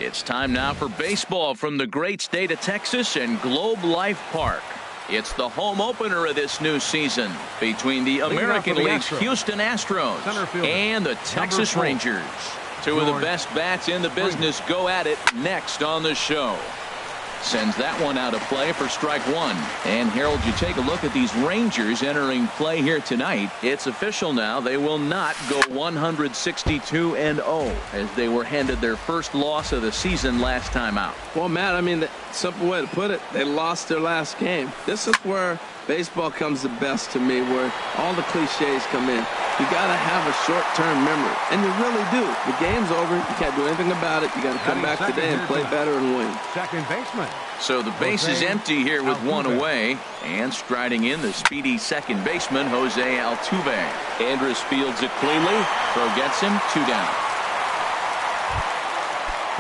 It's time now for baseball from the great state of Texas and Globe Life Park. It's the home opener of this new season between the American League's Houston Astros and the Texas Rangers. Two of the best bats in the business go at it next on the show. Sends that one out of play for strike one. And Harold, you take a look at these Rangers entering play here tonight. It's official now. They will not go 162-0 as they were handed their first loss of the season last time out. Well, Matt, I mean, the simple way to put it, they lost their last game. This is where baseball comes the best to me, where all the cliches come in. You got to have a short-term memory, and you really do. The game's over. You can't do anything about it. You got to come back today and play better and win. Second baseman. So the base is empty here with one away, and striding in the speedy second baseman, Jose Altuve. Andrus fields it cleanly. Throw gets him, 2 down.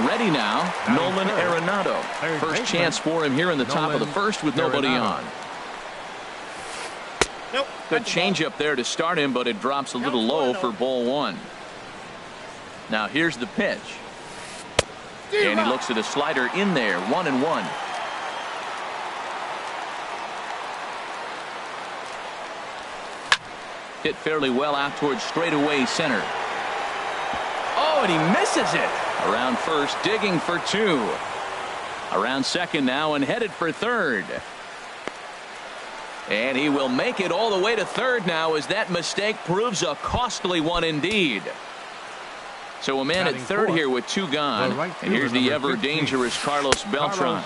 Ready now, Nolan Arenado. First chance for him here in the top of the first with nobody on. Good changeup there to start him, but it drops a little low for ball one. Now here's the pitch. And he looks at a slider in there, 1-1. Hit fairly well out towards straightaway center. Oh, and he misses it. Around first, digging for 2. Around second now and headed for third. And he will make it all the way to third now as that mistake proves a costly one indeed. So a man at third here with 2 gone. And here's the ever dangerous Carlos Beltran.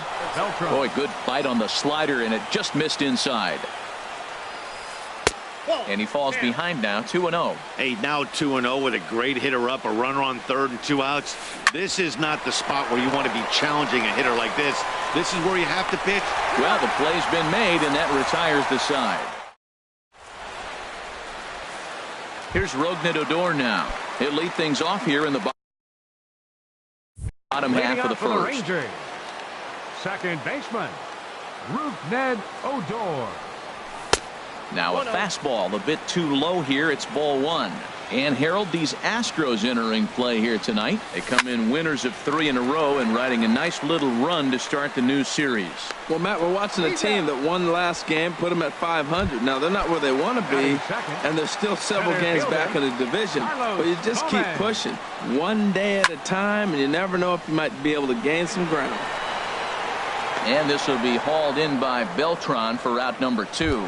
Boy, good bite on the slider, and it just missed inside. And he falls behind now, 2-0. Hey, now 2-0 with a great hitter up, a runner on third and 2 outs. This is not the spot where you want to be challenging a hitter like this. This is where you have to pitch. Well, the play's been made, and that retires the side. Here's Rougned Odor now. He'll lead things off here in the bottom half of the first. Second baseman, Rougned Odor. Now a fastball a bit too low here. It's ball one. And Harold, these Astros entering play here tonight. They come in winners of 3 in a row and riding a nice little run to start the new series. Well, Matt, we're watching a team that won the last game, put them at 500. Now, they're not where they want to be, and they're still several games back in the division. But you just keep pushing one day at a time, and you never know if you might be able to gain some ground. And this will be hauled in by Beltran for out number 2.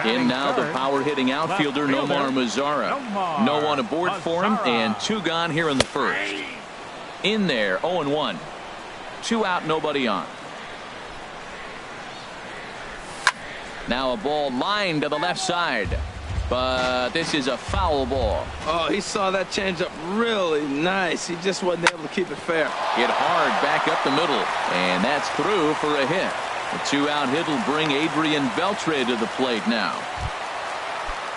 In now the power-hitting outfielder Nomar Mazara. No one aboard for him, and 2 gone here in the first. In there, 0-1. 2 out, nobody on. Now a ball lined to the left side. But this is a foul ball. Oh, he saw that changeup really nice. He just wasn't able to keep it fair. Hit hard back up the middle, and that's through for a hit. The 2-out hit will bring Adrian Beltre to the plate now.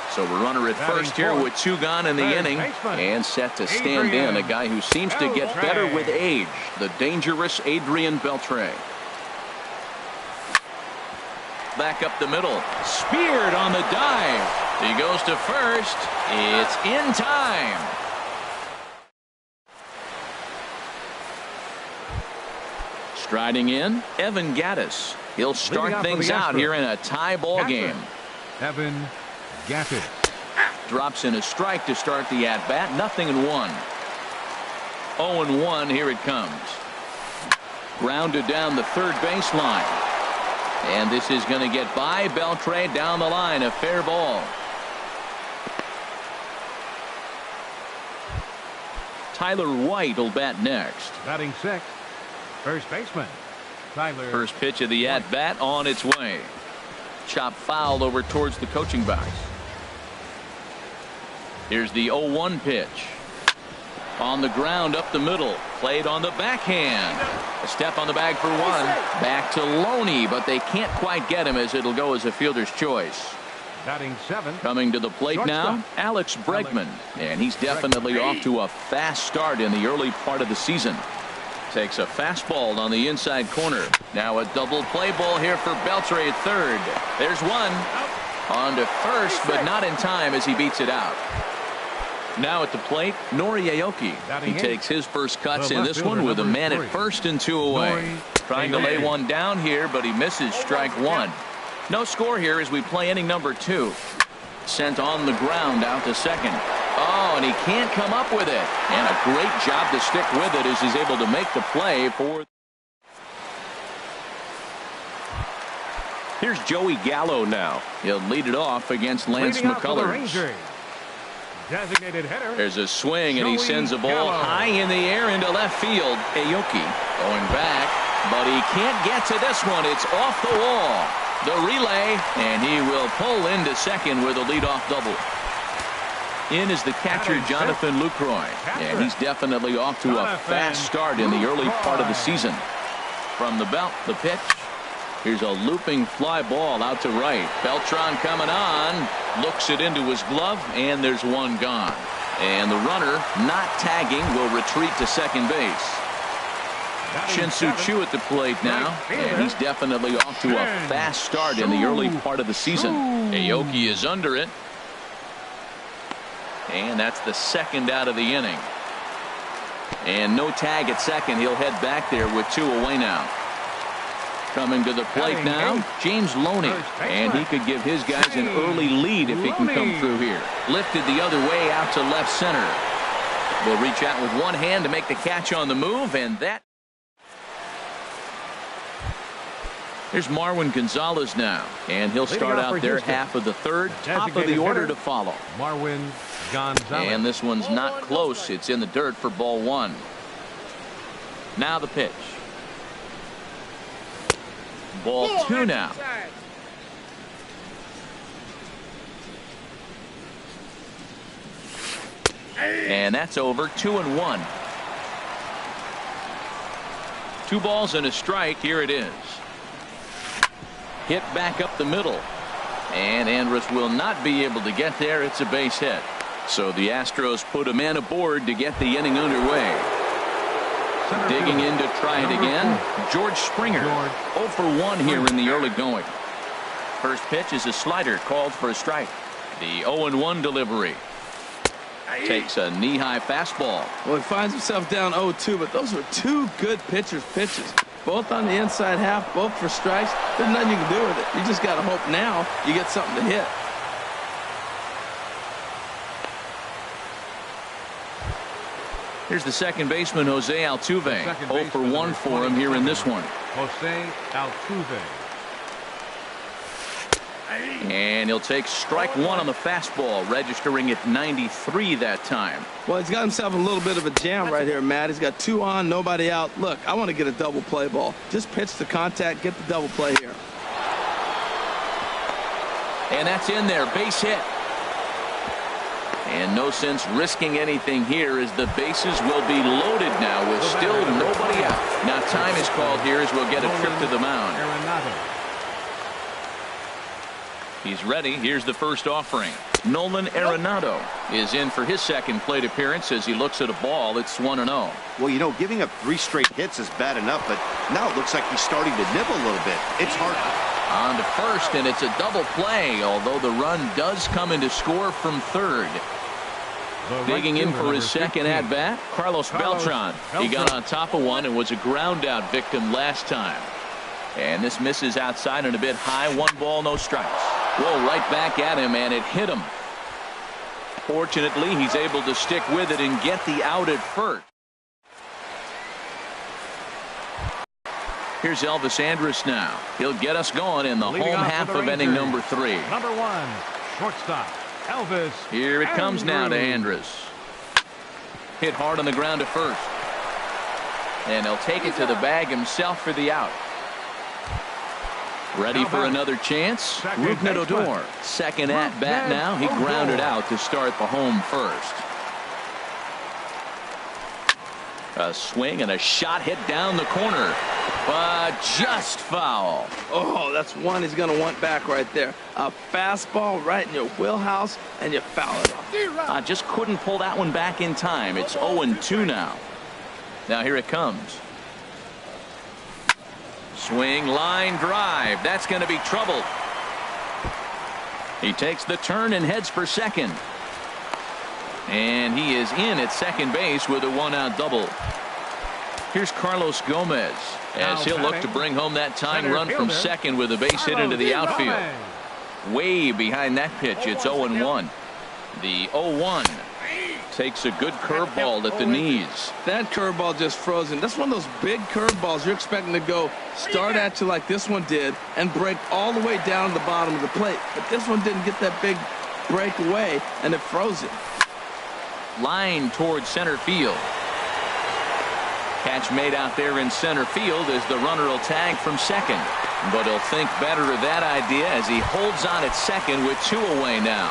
So a runner at first here with 2 gone in the inning and set to stand in a guy who seems to get better with age, the dangerous Adrian Beltre. Back up the middle, speared on the dive. He goes to first. It's in time. Striding in, Evan Gattis. He'll start things out here in a tie ball game. Evan Gattis drops in a strike to start the at-bat. 0-1. 0-1. Here it comes. Grounded down the third baseline. And this is going to get by Beltre down the line. A fair ball. Tyler White will bat next. Batting 6th. First baseman, Tyler. First pitch of the at-bat on its way. Chop foul over towards the coaching box. Here's the 0-1 pitch. On the ground up the middle. Played on the backhand. A step on the bag for 1. Back to Loney, but they can't quite get him as it'll go as a fielder's choice. Batting 7th. Coming to the plate now, Alex Bregman. And he's definitely off to a fast start in the early part of the season. Takes a fastball on the inside corner. Now a double play ball here for Beltre at third. There's one. On to first, but not in time as he beats it out. Now at the plate, Nori Aoki. He takes his first cuts in this one with a man at first and 2 away. Trying to lay one down here, but he misses strike one. No score here as we play inning number 2. Sent on the ground out to second. Oh, and he can't come up with it. And a great job to stick with it as he's able to make the play for. Here's Joey Gallo now. He'll lead it off against Lance McCullers. Designated hitter. There's a swing, and he sends a ball high in the air into left field. Aoki going back, but he can't get to this one. It's off the wall. The relay, and he will pull into second with a leadoff double. In is the catcher, Jonathan Lucroy, and he's definitely off to a fast start in the early part of the season. From the belt, the pitch. Here's a looping fly ball out to right. Beltran coming on, looks it into his glove, and there's one gone. And the runner, not tagging, will retreat to second base. Shin-Soo Choo at the plate now, and he's definitely off to a fast start in the early part of the season. Aoki is under it. And that's the second out of the inning. And no tag at second. He'll head back there with 2 away now. Coming to the plate now, James Loney. And he could give his guys an early lead if he can come through here. Lifted the other way out to left center. Will reach out with one hand to make the catch on the move, and that. Here's Marwin Gonzalez now, and he'll start out there half of the third, top of the order to follow. Marwin Gonzalez. And this one's not close. It's in the dirt for ball 1. Now the pitch. Ball 2 now. And that's over. 2-1. 2 balls and a strike. Here it is. Hit back up the middle. And Andrus will not be able to get there. It's a base hit. So the Astros put a man aboard to get the inning underway. Digging in to try it again, George Springer. 0 for 1 here in the early going. First pitch is a slider called for a strike. The 0-1 delivery. Takes a knee-high fastball. Well, he finds himself down 0-2, but those were 2 good pitchers' pitches. Both on the inside half, both for strikes. There's nothing you can do with it. You just got to hope now you get something to hit. Here's the second baseman, Jose Altuve. 0 for 1 for him here in this one. Jose Altuve. And he'll take strike 1 on the fastball, registering at 93 that time. Well, he's got himself a little bit of a jam right here, Matt. He's got 2 on, nobody out. Look, I want to get a double play ball. Just pitch the contact, get the double play here. And that's in there, base hit. And no sense risking anything here as the bases will be loaded now with still nobody out. Now time is called here as we'll get a trip to the mound. He's ready. Here's the first offering. Nolan Arenado is in for his second plate appearance as he looks at a ball. It's 1-0. Well, you know, giving up 3 straight hits is bad enough, but now it looks like he's starting to nibble a little bit. It's hard. On to first, and it's a double play, although the run does come into score from third. Digging in for his second at-bat, Carlos Beltran. He got on top of one and was a ground-out victim last time. And this misses outside and a bit high. 1 ball, no strikes. Whoa, right back at him, and it hit him. Fortunately, he's able to stick with it and get the out at first. Here's Elvis Andrus now. He'll get us going in the home half of inning number 3. Number 1, shortstop, Elvis. Here it comes now to Andrus. Hit hard on the ground to first. And he'll take it to the bag himself for the out. Ready for another chance. Rougned Odor. Second at bat now. He grounded out to start the home first. A swing and a shot hit down the corner. But just foul. Oh, that's one he's going to want back right there. A fastball right in your wheelhouse, and you foul it off. Just couldn't pull that one back in time. It's 0-2 now. Now here it comes. Swing, line drive. That's going to be trouble. He takes the turn and heads for second. And he is in at second base with a one-out double. Here's Carlos Gomez as he'll look to bring home that tying run from second with a base hit into the outfield. Way behind that pitch. It's 0-1. The 0-1 takes a good curveball at the knees. That curveball just frozen. That's one of those big curveballs you're expecting to go start at you like this one did and break all the way down to the bottom of the plate. But this one didn't get that big breakaway, and it froze it. Line towards center field. Catch made out there in center field as the runner will tag from second. But he'll think better of that idea as he holds on at second with two away now.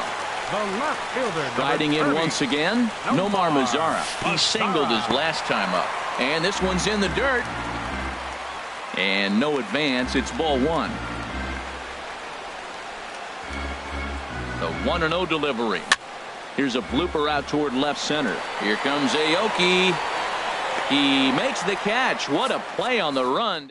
The left fielder, Riding in once again, Nomar Mazara. He singled his last time up. And this one's in the dirt. And no advance. It's ball one. The 1-0 delivery. Here's a blooper out toward left center. Here comes Aoki. He makes the catch. What a play on the run.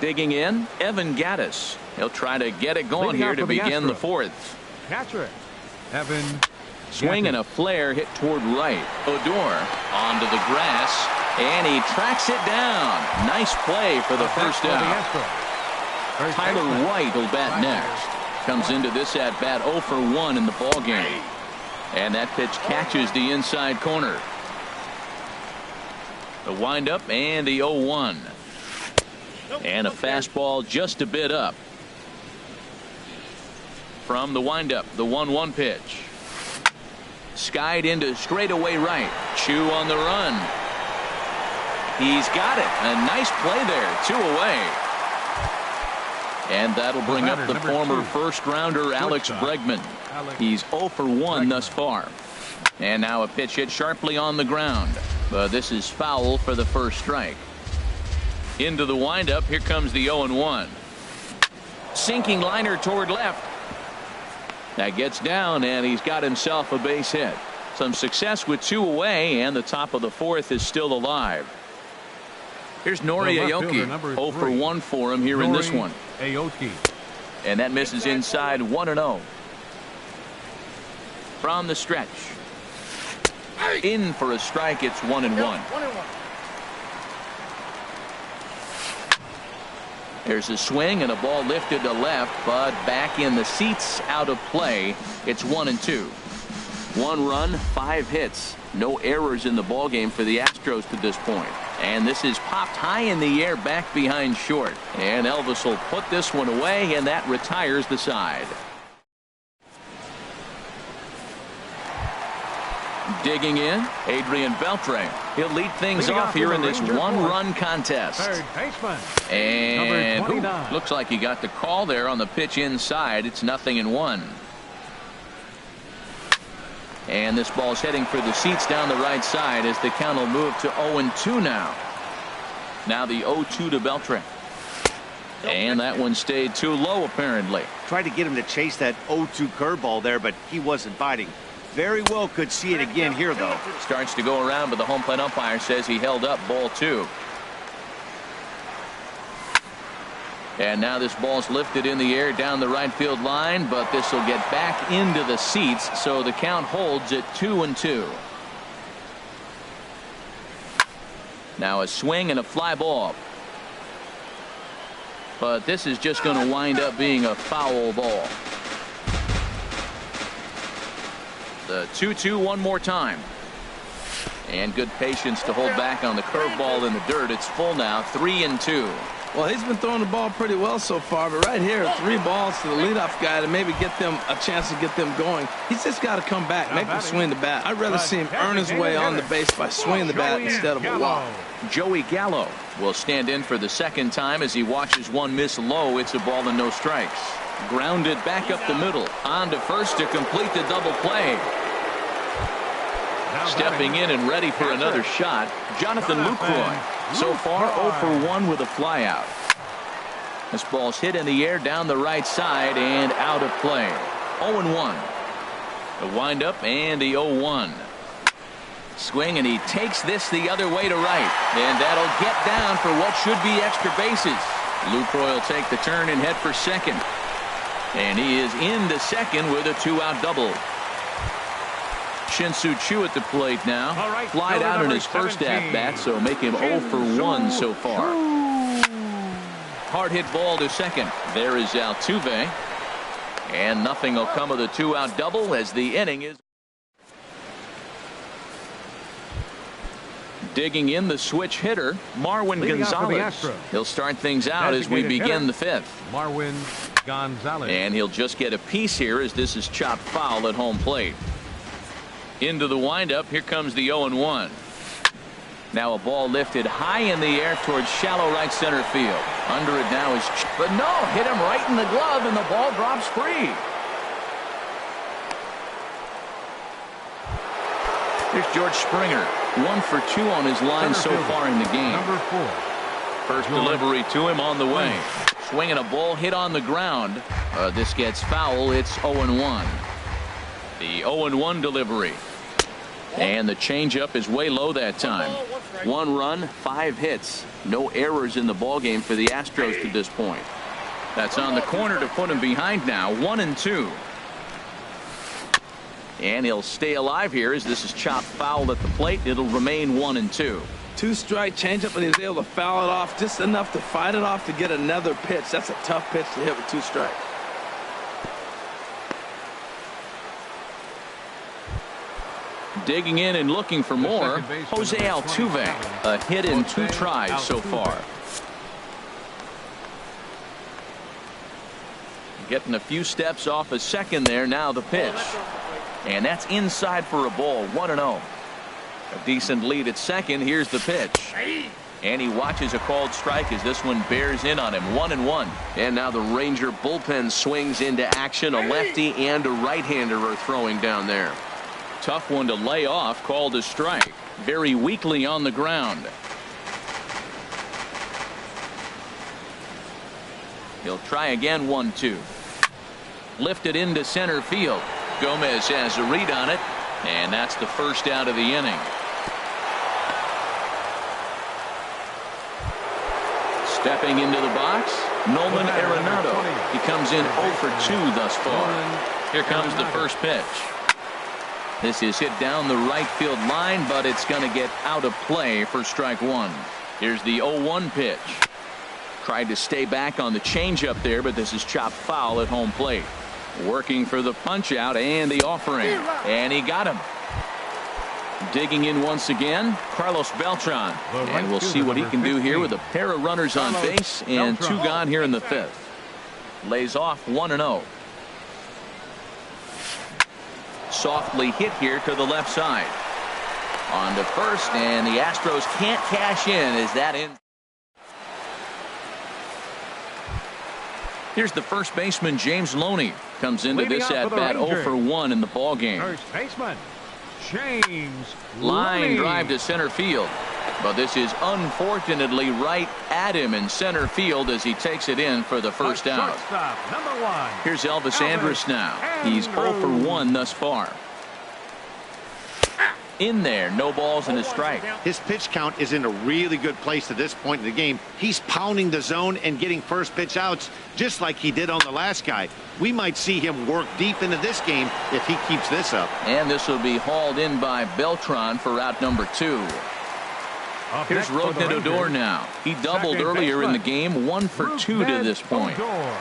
Digging in, Evan Gattis. He'll try to get it going here to begin the fourth. Catcher, Evan. Swing and a flare hit toward right. Odor onto the grass, and he tracks it down. Nice play for the first out. Tyler White will bat next. Comes into this at bat 0 for 1 in the ball game. And that pitch catches the inside corner. The windup and the 0-1. And a fastball just a bit up. From the windup, the 1-1 pitch. Skied into straightaway right. Chu on the run. He's got it. A nice play there. 2 away. And that'll bring up the former first-rounder Alex Bregman. He's 0 for 1 thus far. And now a pitch hit sharply on the ground. But this is foul for the first strike. Into the windup. Here comes the 0-1. Sinking liner toward left. That gets down, and he's got himself a base hit. Some success with 2 away, and the top of the fourth is still alive. Here's Nori Aoki. 0 for 1 for him here in this one. Aoki. And that misses inside 1-0. From the stretch. In for a strike. It's 1-1. There's a swing and a ball lifted to left, but back in the seats, out of play. It's 1-2. 1 run, 5 hits. No errors in the ball game for the Astros to this point. And this is popped high in the air back behind short. And Elvis will put this one away, and that retires the side. Digging in, Adrian Beltre. He'll lead things off here in this 1-run contest. Third baseman. And looks like he got the call there on the pitch inside. It's 0-1. And this ball's heading for the seats down the right side as the count will move to 0-2 now. Now the 0-2 to Beltre. And that one stayed too low apparently. Tried to get him to chase that 0-2 curveball there, but he wasn't biting. Very well could see it again here, though. Starts to go around, but the home plate umpire says he held up ball 2. And now this ball's lifted in the air down the right field line, but this will get back into the seats, so the count holds at 2-2. Now a swing and a fly ball. But this is just going to wind up being a foul ball. The 2-2 one more time. And good patience to hold back on the curveball in the dirt. It's full now, 3-2. Well, he's been throwing the ball pretty well so far, but right here, 3 balls to the leadoff guy to maybe get them a chance to get them going. He's just got to come back, make them swing the bat. I'd rather see him earn his way on the base by swinging the bat instead of a walk. Joey Gallo will stand in for the second time as he watches one miss low. It's a ball and no strikes. Grounded back up the middle. On to first to complete the double play. Stepping in and ready for another shot, Jonathan Lucroy. So far 0 for 1 with a flyout. This ball's hit in the air down the right side and out of play. 0-1. The windup and the 0-1. Swing, and he takes this the other way to right. And that'll get down for what should be extra bases. Lucroy will take the turn and head for second. And he is into second with a 2-out double. Shin-Soo Choo at the plate now. Right, flied out in his first 17. at-bat, so make him 0 for 1 so far. Hard hit ball to second. There is Altuve. And nothing will come of the 2-out double as the inning is. Digging in the switch hitter, Marwin Leading out for the Gonzalez. Astros. He'll start things out as we Designated begin hitter. the fifth. Marwin Gonzalez. And he'll just get a piece here as this is chopped foul at home plate. Into the windup. Here comes the 0-1. Now a ball lifted high in the air towards shallow right center field. Under it now is, but no, hit him right in the glove and the ball drops free. Here's George Springer. 1 for 2 on his line so far in the game. Number 4. First delivery to him on the way. Swinging a ball hit on the ground. This gets foul. It's 0-1. The 0-1 delivery. And the changeup is way low that time. 1 run, 5 hits. No errors in the ballgame for the Astros to this point. That's on the corner to put him behind now. 1-2. And he'll stay alive here as this is chopped foul at the plate. It'll remain 1-2. 2-strike changeup, and he was able to foul it off just enough to fight it off to get another pitch. That's a tough pitch to hit with 2 strikes. Digging in and looking for more, Jose Altuve. A hit in 2 tries so far. Getting a few steps off a second there. Now the pitch. And that's inside for a ball. 1-0. A decent lead at second. Here's the pitch. And he watches a called strike as this one bears in on him. 1-1. And now the Ranger bullpen swings into action. A lefty and a right-hander are throwing down there. Tough one to lay off. Called a strike. Very weakly on the ground. He'll try again. 1-2. Lifted into center field. Gomez has a read on it, and that's the first out of the inning. Stepping into the box, Nolan Arenado. He comes in 0 for 2 thus far. Here comes the first pitch. This is hit down the right field line, but it's going to get out of play for strike 1. Here's the 0-1 pitch. Tried to stay back on the changeup there, but this is chopped foul at home plate. Working for the punch out and the offering, and he got him. Digging in once again, Carlos Beltran, and we'll see what he can do here with a pair of runners on base and 2 gone here in the 5th. Lays off 1-0. Softly hit here to the left side. On to first, and the Astros can't cash in. Is that in? Here's the first baseman, James Loney. Comes into this at-bat 0 for 1 in the ballgame. First baseman, James Line Loney. drive to center field. But this is unfortunately right at him in center field as he takes it in for the first out. Shortstop, number 1. Here's Elvis Andrus now. He's 0 for 1 thus far. In there, no balls and a strike. His pitch count is in a really good place at this point in the game. He's pounding the zone and getting first pitch outs just like he did on the last guy. We might see him work deep into this game if he keeps this up. And this will be hauled in by Beltran for out number 2. Up Here's next for the Rougned Rangers, Odor now. He doubled second earlier in the baseman, game. 1 for 2 to this point. Odor.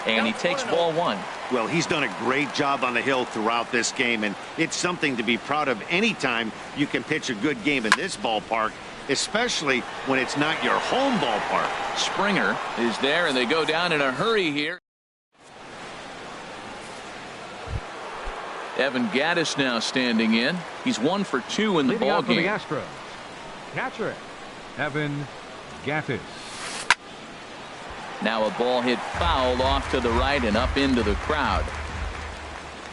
And he takes ball 1. Well, he's done a great job on the hill throughout this game, and it's something to be proud of anytime you can pitch a good game in this ballpark, especially when it's not your home ballpark. Springer is there, and they go down in a hurry here. Evan Gattis now standing in. He's 1 for 2 in the Leading out for the ballgame. Astros, catcher Evan Gattis. Now a ball hit foul off to the right and up into the crowd.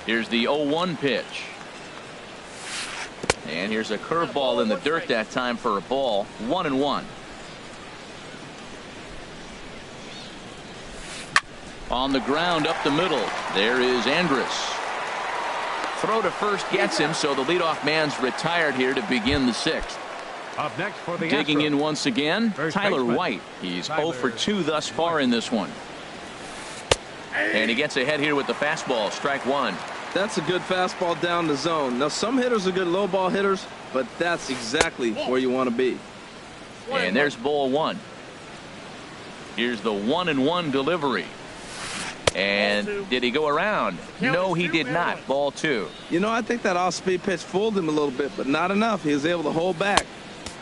Here's the 0-1 pitch. And here's a curveball in the dirt that time for a ball. 1-1. On the ground up the middle. There is Andrus. Throw to first gets him, so the leadoff man's retired here to begin the 6th. Up next for the Digging Astros. in once again, Tyler baseman. White. He's 0 for 2 thus far in this one. And he gets ahead here with the fastball, strike one. That's a good fastball down the zone. Now, some hitters are good low ball hitters, but that's exactly where you want to be. And there's ball one. Here's the 1-1 delivery. And did he go around? No, he did not. Ball two. You know, I think that off-speed pitch fooled him a little bit, but not enough. He was able to hold back.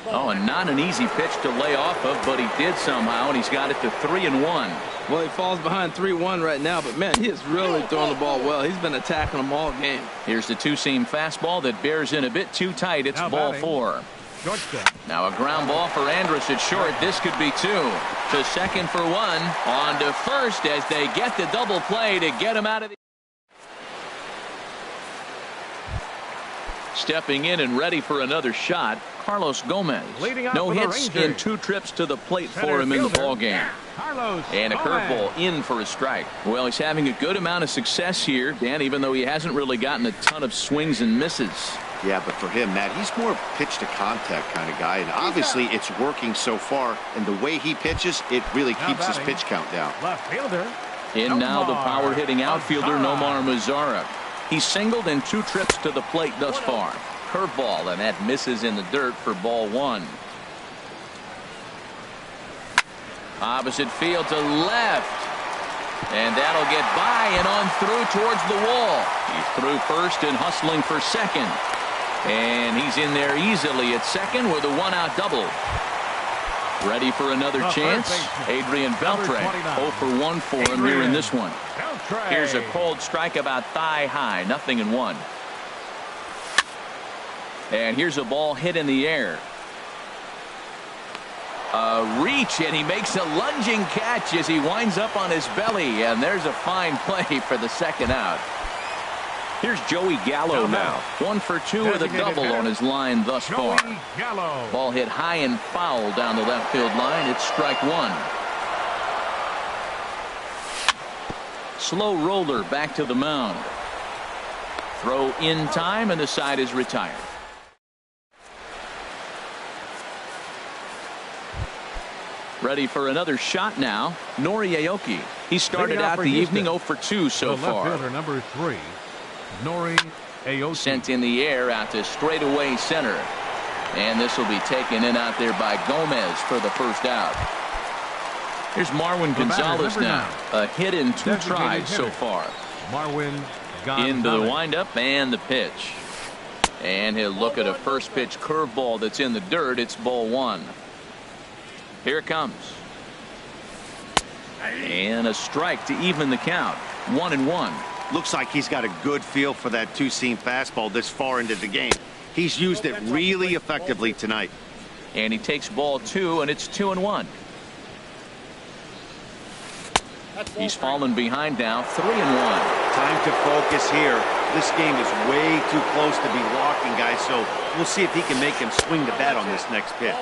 Oh, and not an easy pitch to lay off of, but he did somehow, and he's got it to 3-1. Well, he falls behind 3-1 right now, but man, he is really throwing the ball well. He's been attacking them all game. Here's the two-seam fastball that bears in a bit too tight. It's ball four. Now a ground ball for Andrus at short. This could be two. To second for one. On to first as they get the double play to get him out of the... Stepping in and ready for another shot, Carlos Gomez. No hits in 2 trips to the plate for him in the ballgame. And a curveball in for a strike. Well, he's having a good amount of success here, Dan, even though he hasn't really gotten a ton of swings and misses. Yeah, but for him, Matt, he's more pitch to contact kind of guy, and obviously it's working so far, and the way he pitches, it really keeps his pitch count down. Left fielder. In now the power-hitting outfielder Nomar Mazara. He's singled in 2 trips to the plate thus far. Curveball, and that misses in the dirt for ball one. Opposite field to left. And that'll get by and on through towards the wall. He's through first and hustling for second. And he's in there easily at second with a 1-out double. Ready for another chance? Adrian Beltre, 0 for 1 for him here in this one. Here's a cold strike about thigh high, 0-1. And here's a ball hit in the air. A reach, and he makes a lunging catch as he winds up on his belly, and there's a fine play for the second out. Here's Joey Gallo now. 1 for 2 with a double on his line thus far. Ball hit high and foul down the left field line. It's strike one. Slow roller back to the mound. Throw in time, and the side is retired. Ready for another shot now. Nori Aoki. He started out the evening 0 for 2 so far. Left fielder number 3, Nori Aoki. Sent in the air out to straightaway center. And this will be taken in out there by Gomez for the first out. Here's Marwin Gonzalez now. A hit in 2 tries so far. Marwin Gonzalez. Into the windup and the pitch. And he'll look at a first pitch curveball that's in the dirt. It's ball one. Here it comes. And a strike to even the count. 1-1. Looks like he's got a good feel for that two-seam fastball this far into the game. He's used it really effectively tonight. And he takes ball 2, and it's 2-1. He's fallen behind now, 3-1. Time to focus here. This game is way too close to be walking, guys, so we'll see if he can make him swing the bat on this next pitch.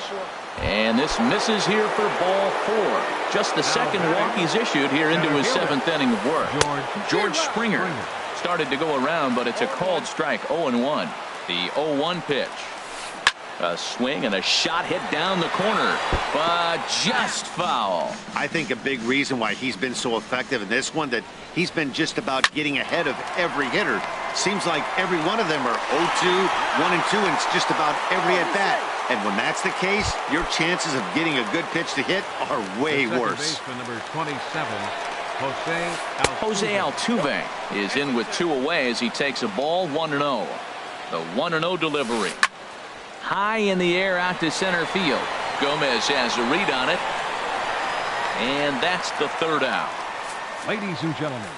And this misses here for ball 4. Just the second walk he's issued here into his 7th inning of work. George Springer started to go around, but it's a called strike. 0-1. The 0-1 pitch. A swing and a shot hit down the corner, but just foul. I think a big reason why he's been so effective in this one, that he's been just about getting ahead of every hitter. Seems like every one of them are 0-2, 1-2, and it's just about every at-bat. And when that's the case, your chances of getting a good pitch to hit are way worse. Number 27, Jose Altuve is in with 2 away as he takes a ball 1-0. The 1-0 delivery. High in the air out to center field. Gomez has a read on it. And that's the 3rd out. Ladies and gentlemen.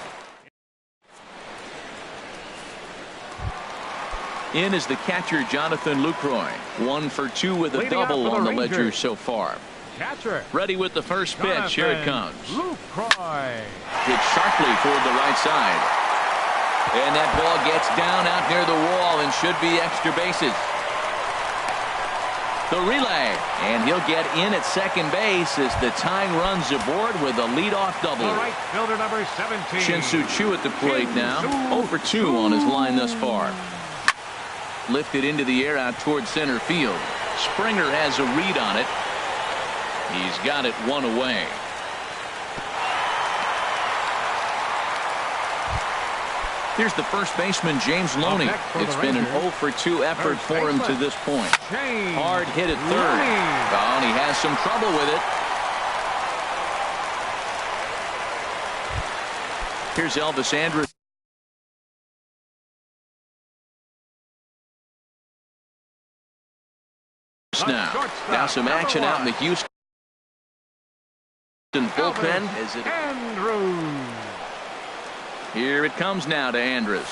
In is the catcher Jonathan Lucroy. 1 for 2 with a double on the ledger so far. Catcher. Ready with the first pitch. Here it comes. Lucroy. Hit sharply toward the right side. And that ball gets down out near the wall and should be extra bases. The relay, and he'll get in at second base as the tying runs aboard with a leadoff double. Right fielder number 17. Shin-Soo Choo at the plate now. 0 for 2 on his line thus far. Lifted into the air out toward center field. Springer has a read on it. He's got it one away. Here's the first baseman, James Loney. It's been an 0-for-2 effort for him to this point. Hard hit at third. Oh, and he has some trouble with it. Here's Elvis Andrus. Now some action out in the Houston bullpen. Is it? Here it comes now to Andrus.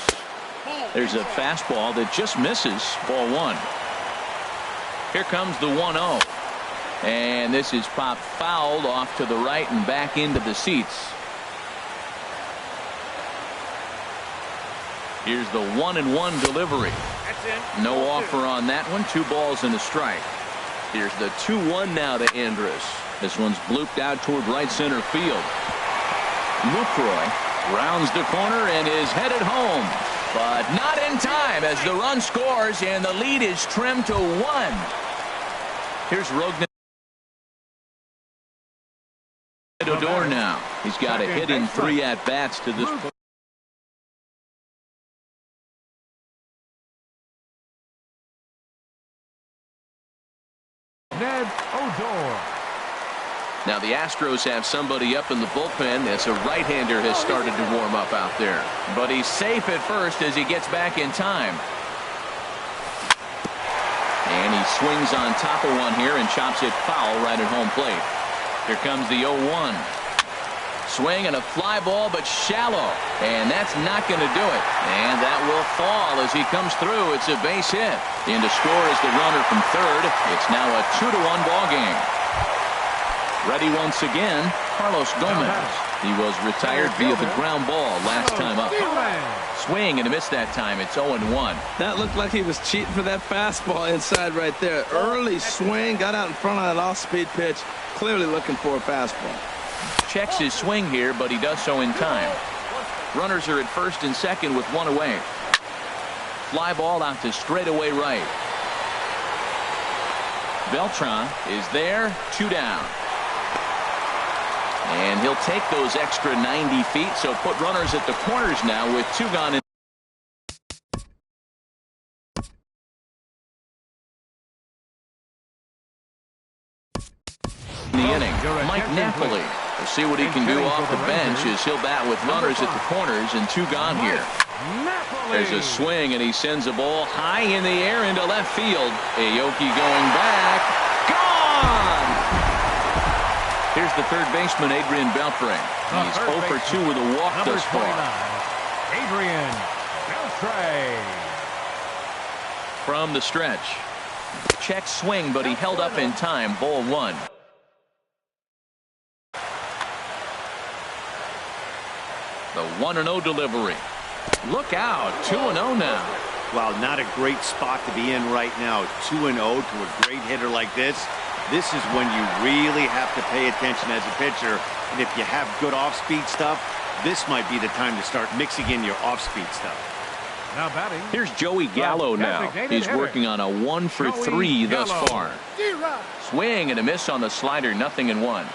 There's a fastball that just misses. Ball one. Here comes the 1-0. And this is popped fouled off to the right and back into the seats. Here's the 1-1 delivery. No offer on that one. 2 balls and a strike. Here's the 2-1 now to Andrus. This one's blooped out toward right center field. Lucroy rounds the corner and is headed home, but not in time as the run scores and the lead is trimmed to 1. Here's Rognan Odor now. He's got a hit in 3 at-bats to this point. Now the Astros have somebody up in the bullpen as a right-hander has started to warm up out there. But he's safe at first as he gets back in time. And he swings on top of one here and chops it foul right at home plate. Here comes the 0-1. Swing and a fly ball, but shallow. And that's not going to do it. And that will fall as he comes through. It's a base hit. In to score is the runner from third. It's now a 2-1 ball game. Ready once again, Carlos Gomez. He was retired via the ground ball last time up. Swing and a miss that time. It's 0-1. That looked like he was cheating for that fastball inside right there. Early swing, got out in front of that off-speed pitch. Clearly looking for a fastball. Checks his swing here, but he does so in time. Runners are at first and second with 1 away. Fly ball out to straightaway right. Beltran is there, 2 down. And he'll take those extra 90 feet, so put runners at the corners now with 2 gone in the inning. Mike Napoli will see what he can do off the bench as he'll bat with runners at the corners and 2 gone here. There's a swing and he sends a ball high in the air into left field. Aoki going back. Gone! Here's the third baseman, Adrian Beltre. He's 0-for-2 with a walk thus far. Adrian Beltre. From the stretch. Check swing, but he held up in time. Ball 1. The 1-0 delivery. Look out. 2-0 now. Well, not a great spot to be in right now. 2-0 to a great hitter like this. This is when you really have to pay attention as a pitcher. And if you have good off-speed stuff, this might be the time to start mixing in your off-speed stuff. Now batting. Here's Joey Gallo now. He's working on a 1-for-3 thus far. Swing and a miss on the slider. 0-1.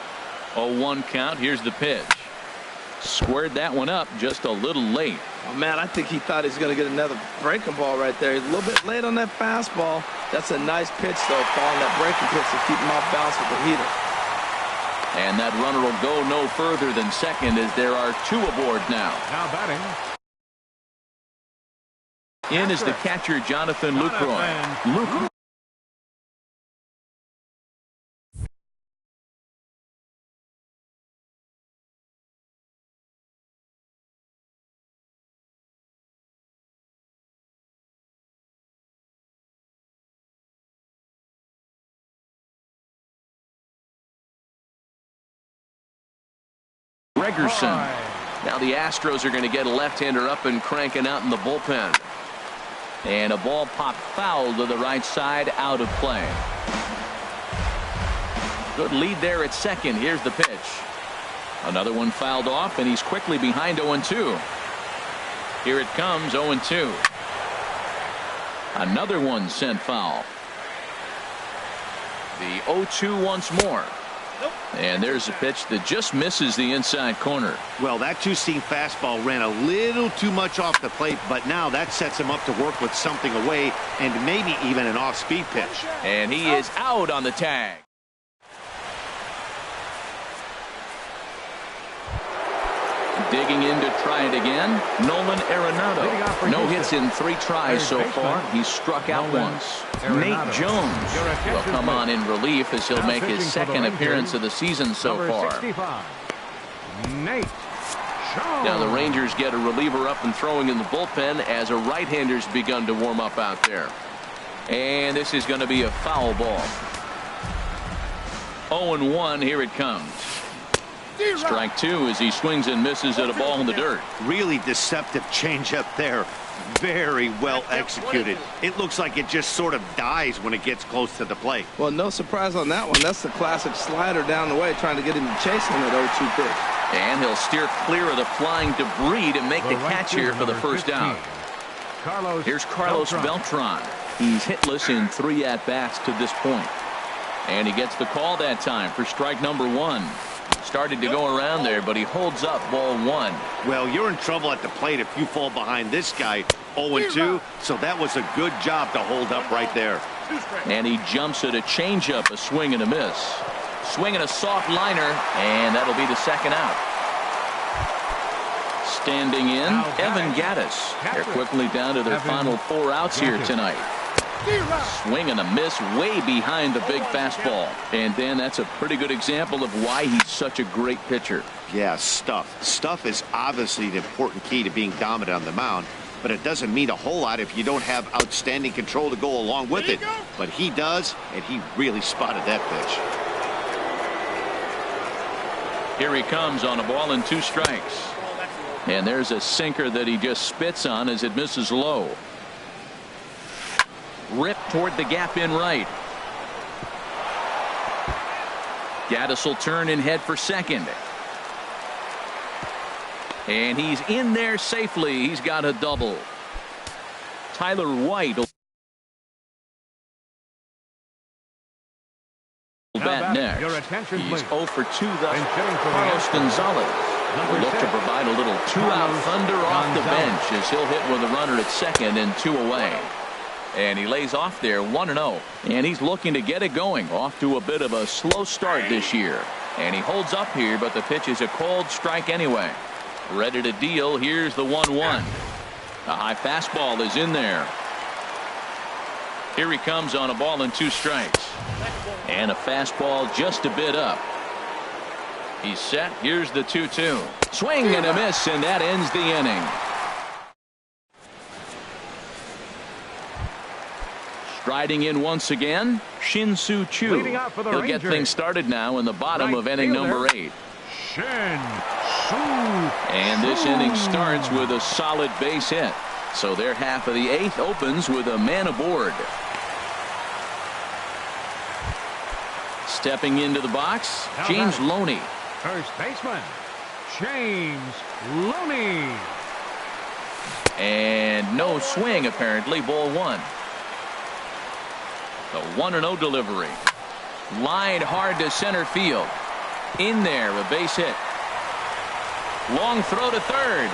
0-1 count. Here's the pitch. Squared that one up just a little late. Oh, man, I think he thought he was going to get another breaking ball right there. He's a little bit late on that fastball. That's a nice pitch, though, following that breaking pitch to keep him off balance with the heater. And that runner will go no further than second as there are 2 aboard now. Now batting. In is the catcher, Jonathan Lucroy. Gregerson. Now the Astros are going to get a left-hander up and cranking out in the bullpen. And a ball popped foul to the right side, out of play. Good lead there at second. Here's the pitch. Another one fouled off, and he's quickly behind 0-2. Here it comes, 0-2. Another one sent foul. The 0-2 once more. And there's a pitch that just misses the inside corner. Well, that two-seam fastball ran a little too much off the plate, but now that sets him up to work with something away and maybe even an off-speed pitch. And he is out on the tag. Digging in to try it again, Nolan Arenado. No hits in 3 tries so far. He's struck out once. Nate Jones will come on in relief as he'll make his second appearance of the season so far. Nate Jones. Now the Rangers get a reliever up and throwing in the bullpen as a right-hander's begun to warm up out there. And this is going to be a foul ball. 0-1, here it comes. Strike 2 as he swings and misses at a ball in the dirt. Really deceptive changeup there. Very well executed. It looks like it just sort of dies when it gets close to the plate. Well, no surprise on that one. That's the classic slider down the way, trying to get him to chase him at 0-2 pitch. And he'll steer clear of the flying debris to make the catch here for the first out. Here's Carlos Beltran. He's hitless in 3 at-bats to this point. And he gets the call that time for strike number 1. Started to go around there, but he holds up ball 1. Well, you're in trouble at the plate if you fall behind this guy 0-2, so that was a good job to hold up right there. And he jumps at a changeup, a swing and a miss. Swing and a soft liner, and that'll be the second out. Standing in, Evan Gattis. They're quickly down to their final 4 outs here tonight. Swing and a miss way behind the big fastball. And Dan, that's a pretty good example of why he's such a great pitcher. Yeah, stuff. Stuff is obviously the important key to being dominant on the mound, but it doesn't mean a whole lot if you don't have outstanding control to go along with it. But he does, and he really spotted that pitch. Here he comes on a ball and 2 strikes. And there's a sinker that he just spits on as it misses low. Ripped toward the gap in right. Gattis will turn and head for second. And he's in there safely. He's got a double. Tyler White will bat next. He's 0 for 2 thus. Carlos Gonzalez will look to provide a little 2-out thunder off the bench as he'll hit with a runner at second and 2 away. And he lays off there 1-0. And he's looking to get it going. Off to a bit of a slow start this year. And he holds up here, but the pitch is a cold strike anyway. Ready to deal. Here's the 1-1. A high fastball is in there. Here he comes on a ball and 2 strikes. And a fastball just a bit up. He's set. Here's the 2-2. Swing and a miss, and that ends the inning. Striding in once again, Shin-Soo Choo. He'll get things started now in the bottom of inning number 8. And this inning starts with a solid base hit. So their half of the 8th opens with a man aboard. Stepping into the box, James Loney. First baseman, James Loney. And no swing apparently, ball 1. The 1-0 delivery. Lined hard to center field. In there, a base hit. Long throw to third.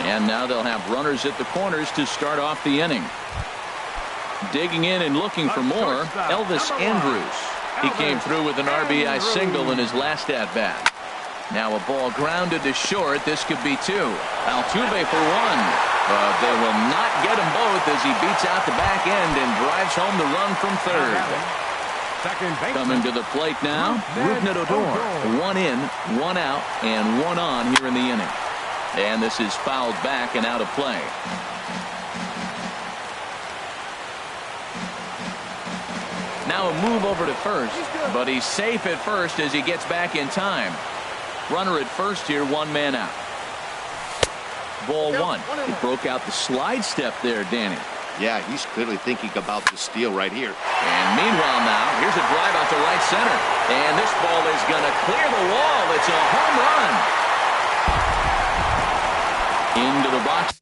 And now they'll have runners at the corners to start off the inning. Digging in and looking for more, Elvis Andrus. He came through with an RBI single in his last at-bat. Now a ball grounded to short. This could be 2. Altuve for 1. But they will not get them both as he beats out the back end and drives home the run from third. Coming to the plate now, Rougned Odor. 1 in, 1 out, and 1 on here in the inning. And this is fouled back and out of play. Now a move over to first, but he's safe at first as he gets back in time. Runner at first here, 1 man out. Ball 1. He broke out the slide step there, Danny. Yeah, he's clearly thinking about the steal right here. And meanwhile now, here's a drive out to right center. And this ball is going to clear the wall. It's a home run. Into the box.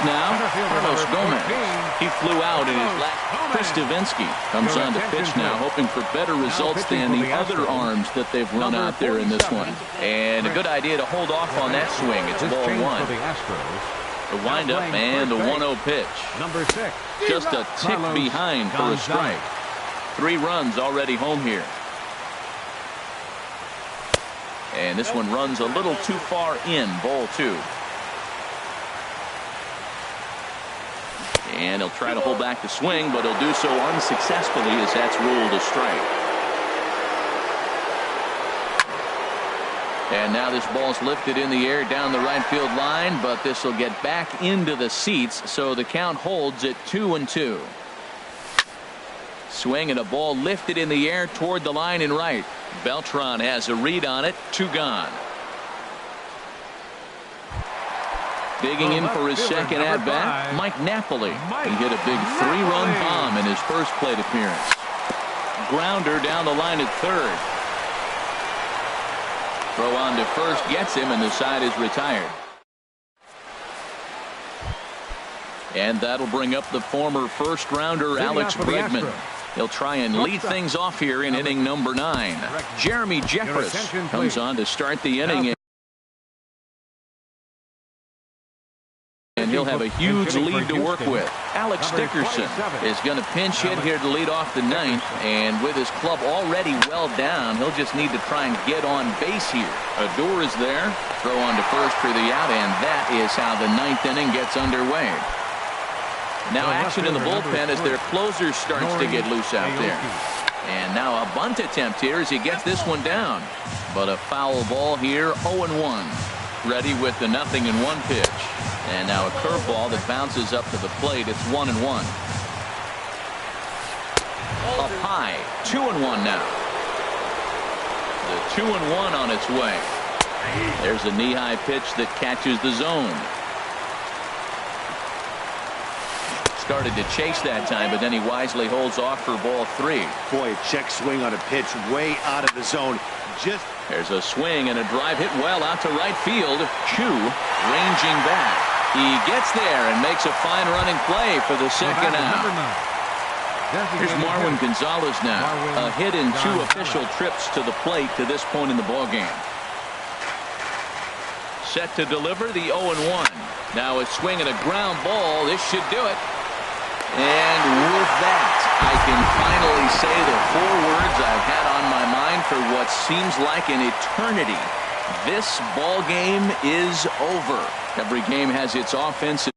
now. Carlos Gomez. He flew out in his last. Chris Davinsky comes on to pitch now, hoping for better results than the other arms that they've run out there in this one. And a good idea to hold off on that swing. It's ball one. The windup and the 1-0 pitch. Just a tick behind for a strike. 3 runs already home here. And this one runs a little too far in, ball 2. And he'll try to hold back the swing, but he'll do so unsuccessfully as that's ruled a strike. And now this ball's lifted in the air down the right field line, but this will get back into the seats, so the count holds at 2-2. Swing and a ball lifted in the air toward the line in right. Beltran has a read on it. 2 gone. Digging in for his second at-bat, Mike Napoli. He hit a big 3-run bomb in his first plate appearance. Grounder down the line at third. Throw on to first gets him, and the side is retired. And that'll bring up the former first-rounder Alex Bregman. He'll try and lead things off here in inning number 9. Jeremy Jeffress comes on to start the inning. And he'll have a huge lead to work with. Alex Dickerson is going to pinch hit here to lead off the 9th. And with his club already well down, he'll just need to try and get on base here. Adore is there. Throw on to first for the out, and that is how the 9th inning gets underway. Now action in the bullpen as their closer starts to get loose out there. And now a bunt attempt here as he gets this one down. But a foul ball here, 0-1. Ready with the 0-1 pitch. And now a curveball that bounces up to the plate. It's 1-1. Up high, 2-1 now. The 2-1 on its way. There's a knee-high pitch that catches the zone. Started to chase that time, but then he wisely holds off for ball 3. Boy, a check swing on a pitch way out of the zone. There's a swing and a drive hit well out to right field. Chu ranging back. He gets there and makes a fine running play for the second out. Here's Marwin Gonzalez now. A hit in 2 official trips to the plate to this point in the ballgame. Set to deliver the 0-1. Now a swing and a ground ball. This should do it. And with that, I can finally say the 4 words I've had on my mind for what seems like an eternity. This ball game is over. Every game has its offensive